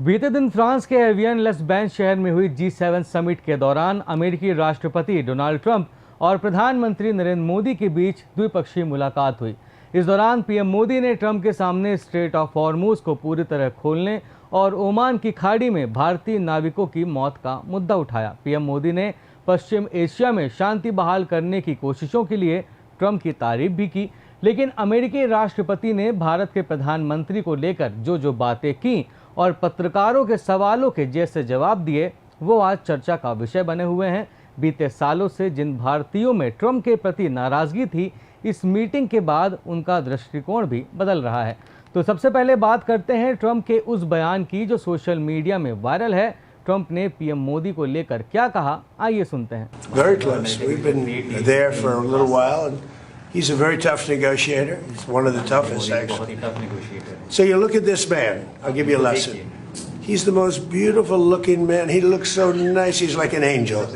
बीते दिन फ्रांस के एवियन लेस बेंच शहर में हुई G7 समिट के दौरान अमेरिकी राष्ट्रपति डोनाल्ड ट्रंप और प्रधानमंत्री नरेंद्र मोदी के बीच द्विपक्षीय मुलाकात हुई। इस दौरान पीएम मोदी ने ट्रंप के सामने स्ट्रेट ऑफ हॉर्मुज को पूरी तरह खोलने और ओमान की खाड़ी में भारतीय नाविकों की मौत का मुद्दा उठाया। पीएम मोदी ने पश्चिम एशिया में शांति बहाल करने की कोशिशों के लिए ट्रंप की तारीफ भी की, लेकिन अमेरिकी राष्ट्रपति ने भारत के प्रधानमंत्री को लेकर जो बातें की और पत्रकारों के सवालों के जैसे जवाब दिए, वो आज चर्चा का विषय बने हुए हैं। बीते सालों से जिन भारतीयों में ट्रंप के प्रति नाराजगी थी, इस मीटिंग के बाद उनका दृष्टिकोण भी बदल रहा है। तो सबसे पहले बात करते हैं ट्रंप के उस बयान की जो सोशल मीडिया में वायरल है। ट्रंप ने पीएम मोदी को लेकर क्या कहा, आइए सुनते हैं। Very close. We've been there for a little while, and he's a very tough negotiator. He's one of the toughest, actually. So you look at this man. I'll give you a lesson. He's the most beautiful-looking man. He looks so nice. He's like an angel.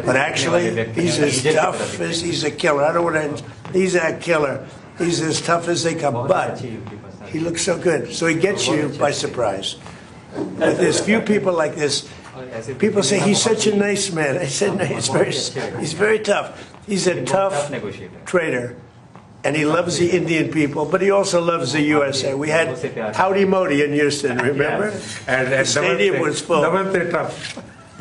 But actually, he's as tough as he's a killer. I don't want to. He's a killer. He's as tough as they come. But he looks so good. So he gets you by surprise. But there's few people like this. People say he's such a nice man. I said no, he's very tough. He's a tough trader, and he loves the Indian people, but he also loves the USA. We had Howdy Modi in Houston, remember? And the stadium was full.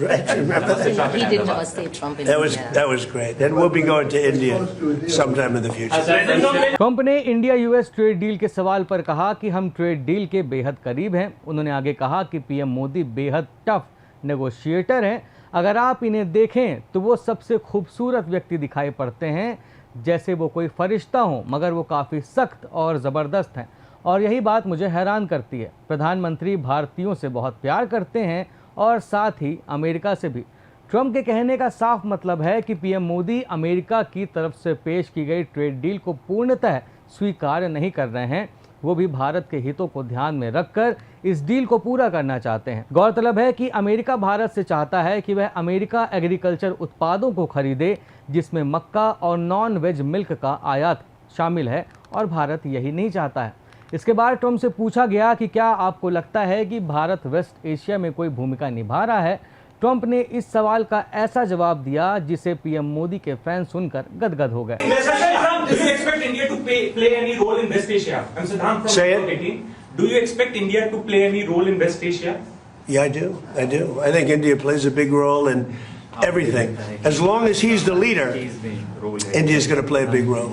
Right, remember that? He did namaste Trump in India. That was great. And we'll be going to India sometime in the future. Trump ने India US trade deal के सवाल पर कहा कि हम trade deal के बेहद करीब हैं। उन्होंने आगे कहा कि पीएम मोदी बेहद टफ नेगोशिएटर हैं। अगर आप इन्हें देखें तो वो सबसे खूबसूरत व्यक्ति दिखाई पड़ते हैं, जैसे वो कोई फरिश्ता हो, मगर वो काफ़ी सख्त और ज़बरदस्त हैं। और यही बात मुझे हैरान करती है। प्रधानमंत्री भारतीयों से बहुत प्यार करते हैं और साथ ही अमेरिका से भी। ट्रंप के कहने का साफ मतलब है कि पीएम मोदी अमेरिका की तरफ से पेश की गई ट्रेड डील को पूर्णतः स्वीकार नहीं कर रहे हैं। वो भी भारत के हितों को ध्यान में रखकर इस डील को पूरा करना चाहते हैं। गौरतलब है कि अमेरिका भारत से चाहता है कि वह अमेरिका एग्रीकल्चर उत्पादों को खरीदे, जिसमें मक्का और नॉन वेज मिल्क का आयात शामिल है, और भारत यही नहीं चाहता है। इसके बाद ट्रंप से पूछा गया कि क्या आपको लगता है कि भारत वेस्ट एशिया में कोई भूमिका निभा रहा है। ट्रंप ने इस सवाल का ऐसा जवाब दिया जिसे पीएम मोदी के फैन सुनकर गदगद हो गए। Do you expect India to play any role in West Asia? I'm Siddhant from Say it. 18. Do you expect India to play any role in West Asia? Yeah, I do. I think India plays a big role in everything. As long as he's the leader, India's going to play a big role.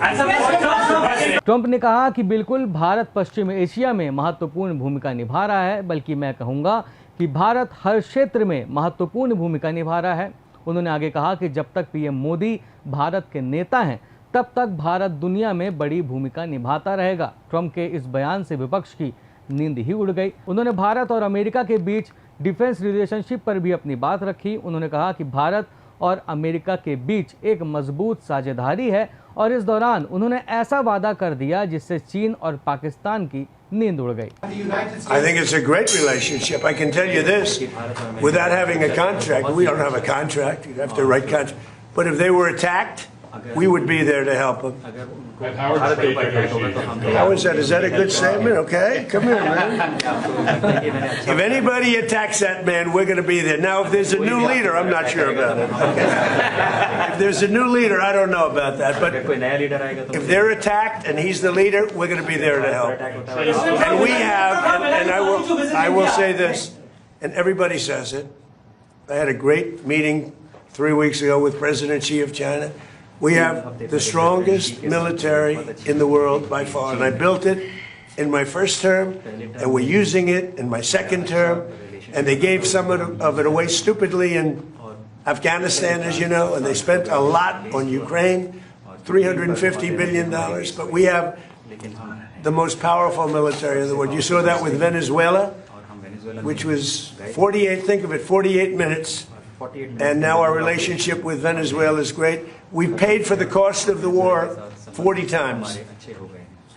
Trump ने कहा कि बिल्कुल भारत पश्चिम Asia में महत्वपूर्ण भूमिका निभा रहा है, बल्कि मैं कहूँगा कि भारत हर क्षेत्र में महत्वपूर्ण भूमिका निभा रहा है। उन्होंने आगे कहा कि जब तक पीएम मोदी भारत के नेता हैं, तब तक भारत दुनिया में बड़ी भूमिका निभाता रहेगा। ट्रंप के इस बयान से विपक्ष की नींद ही उड़ गई। उन्होंने भारत और अमेरिका के बीच डिफेंस रिलेशनशिप पर भी अपनी बात रखी। उन्होंने कहा कि भारत और अमेरिका के बीच एक मजबूत साझेदारी है, और इस दौरान उन्होंने ऐसा वादा कर दिया जिससे चीन और पाकिस्तान की नींद उड़ गई। I think it's a great relationship. I can tell you this, without having a contract, we don't have a contract, you'd have to write contract, but if they were attacked, we would be there to help them. How is that? Is that a good statement? Okay, come here, man. If anybody attacks that man, we're going to be there. Now, if there's a new leader, I'm not sure about it. Okay? If there's a new leader, I don't know about that. But if they're attacked and he's the leader, we're going to be there to help. And we have, and I will say this, and everybody says it. I had a great meeting 3 weeks ago with President Xi of China. We have the strongest military in the world by far, and I built it in my first term, and we're using it in my second term, and they gave some of it away stupidly in Afghanistan, as you know, and they spent a lot on Ukraine, $350 billion, but we have the most powerful military in the world. You saw that with Venezuela, which was 48 minutes. And now our relationship with Venezuela is great. We paid for the cost of the war 40 times,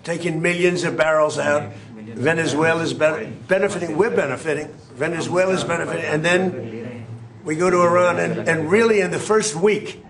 taking millions of barrels out. Venezuela is benefiting. We're benefiting. Venezuela is benefiting. And then we go to Iran, and really in the first week,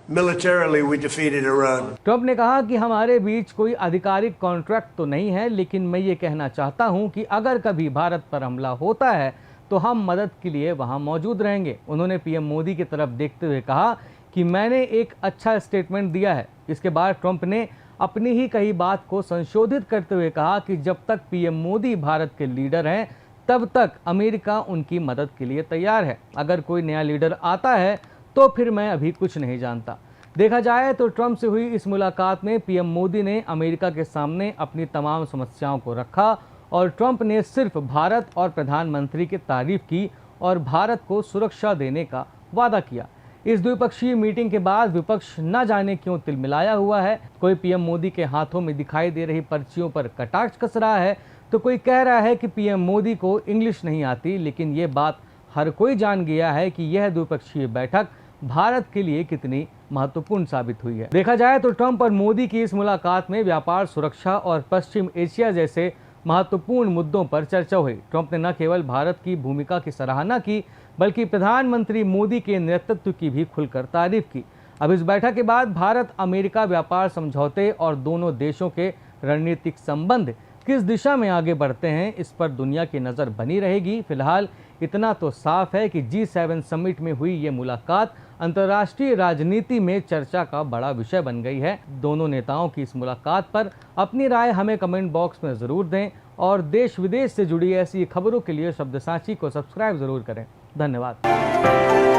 militarily we defeated Iran. Trump ने कहा कि हमारे बीच कोई आधिकारिक contract तो नहीं है, लेकिन मैं ये कहना चाहता हूँ कि अगर कभी भारत पर हमला होता है तो हम मदद के लिए वहां मौजूद रहेंगे। उन्होंने पीएम मोदी की तरफ देखते हुए कहा कि मैंने एक अच्छा स्टेटमेंट दिया है। इसके बाद ट्रंप ने अपनी ही कही बात को संशोधित करते हुए कहा कि जब तक पीएम मोदी भारत के लीडर हैं तब तक अमेरिका उनकी मदद के लिए तैयार है। अगर कोई नया लीडर आता है तो फिर मैं अभी कुछ नहीं जानता। देखा जाए तो ट्रंप से हुई इस मुलाकात में पीएम मोदी ने अमेरिका के सामने अपनी तमाम समस्याओं को रखा और ट्रंप ने सिर्फ भारत और प्रधानमंत्री की तारीफ की और भारत को सुरक्षा देने का वादा किया। इस द्विपक्षीय मीटिंग के बाद विपक्ष न जाने क्यों तिलमिलाया हुआ है। कोई पीएम मोदी के हाथों में दिखाई दे रही पर्चियों पर कटाक्ष कस रहा है तो कोई कह रहा है कि पीएम मोदी को इंग्लिश नहीं आती। लेकिन ये बात हर कोई जान गया है कि यह द्विपक्षीय बैठक भारत के लिए कितनी महत्वपूर्ण साबित हुई है। देखा जाए तो ट्रंप और मोदी की इस मुलाकात में व्यापार, सुरक्षा और पश्चिम एशिया जैसे महत्वपूर्ण मुद्दों पर चर्चा हुई। ट्रंप ने न केवल भारत की भूमिका की सराहना की बल्कि प्रधानमंत्री मोदी के नेतृत्व की भी खुलकर तारीफ की। अब इस बैठक के बाद भारत अमेरिका व्यापार समझौते और दोनों देशों के रणनीतिक संबंध किस दिशा में आगे बढ़ते हैं, इस पर दुनिया की नज़र बनी रहेगी। फिलहाल इतना तो साफ है कि G7 समिट में हुई ये मुलाकात अंतर्राष्ट्रीय राजनीति में चर्चा का बड़ा विषय बन गई है। दोनों नेताओं की इस मुलाकात पर अपनी राय हमें कमेंट बॉक्स में ज़रूर दें और देश विदेश से जुड़ी ऐसी खबरों के लिए शब्दसाची को सब्सक्राइब ज़रूर करें। धन्यवाद।